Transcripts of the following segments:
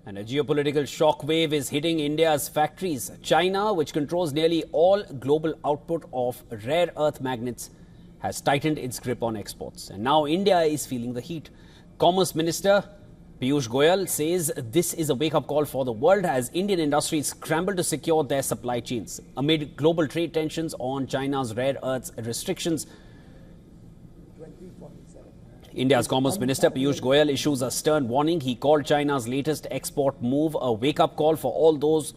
And a geopolitical shockwave is hitting India's factories. China, which controls nearly all global output of rare earth magnets, has tightened its grip on exports. And now India is feeling the heat. Commerce Minister Piyush Goyal says this is a wake-up call for the world as Indian industries scramble to secure their supply chains. Amid global trade tensions on China's rare earths restrictions, India's Commerce Minister Piyush Goyal issues a stern warning. He called China's latest export move a wake-up call for all those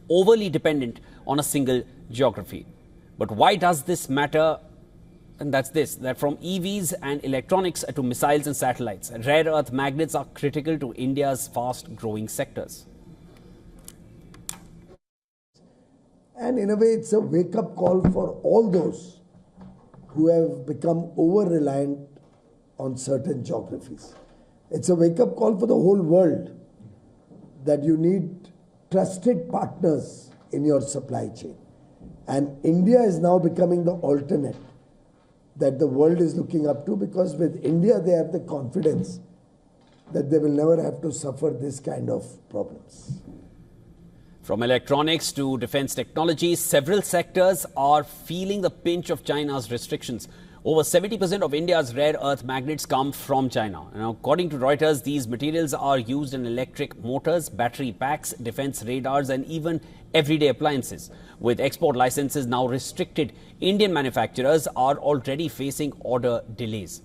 overly dependent on a single geography. But why does this matter? And that's this, that from EVs and electronics to missiles and satellites, rare earth magnets are critical to India's fast-growing sectors. And in a way, it's a wake-up call for all those who have become over-reliant on certain geographies. It's a wake-up call for the whole world that you need trusted partners in your supply chain. And India is now becoming the alternate that the world is looking up to, because with India they have the confidence that they will never have to suffer this kind of problems. From electronics to defense technology, several sectors are feeling the pinch of China's restrictions. Over 70% of India's rare earth magnets come from China. And according to Reuters, these materials are used in electric motors, battery packs, defense radars, and even everyday appliances. With export licenses now restricted, Indian manufacturers are already facing order delays.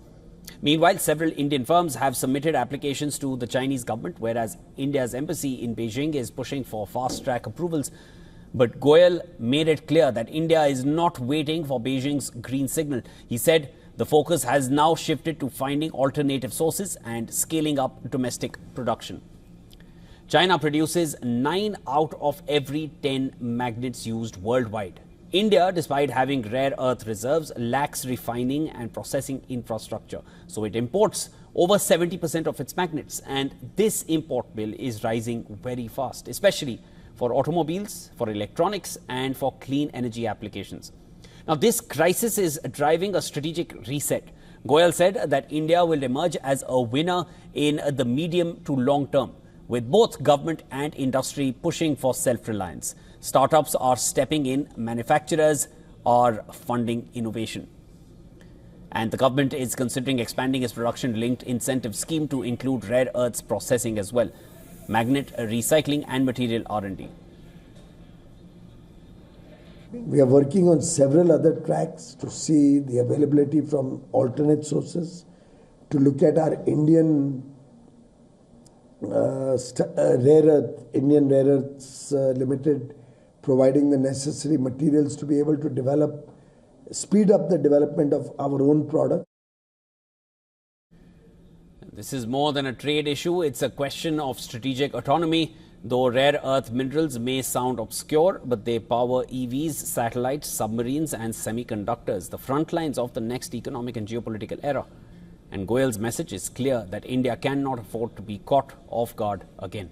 Meanwhile, several Indian firms have submitted applications to the Chinese government, whereas India's embassy in Beijing is pushing for fast-track approvals. But Goyal made it clear that India is not waiting for Beijing's green signal. He said the focus has now shifted to finding alternative sources and scaling up domestic production. China produces 9 out of every 10 magnets used worldwide. India, despite having rare earth reserves, lacks refining and processing infrastructure. So it imports over 70% of its magnets. And this import bill is rising very fast, especially for automobiles, for electronics, and for clean energy applications. Now, this crisis is driving a strategic reset. Goyal said that India will emerge as a winner in the medium to long term, with both government and industry pushing for self-reliance. Startups are stepping in, manufacturers are funding innovation. And the government is considering expanding its production-linked incentive scheme to include rare earths processing as well, magnet recycling and material R&D. We are working on several other tracks to see the availability from alternate sources, to look at our Indian Indian Rare Earths Limited, providing the necessary materials to be able to speed up the development of our own product. This is more than a trade issue. It's a question of strategic autonomy. Though rare earth minerals may sound obscure, but they power EVs, satellites, submarines and semiconductors, the front lines of the next economic and geopolitical era. And Goyal's message is clear that India cannot afford to be caught off guard again.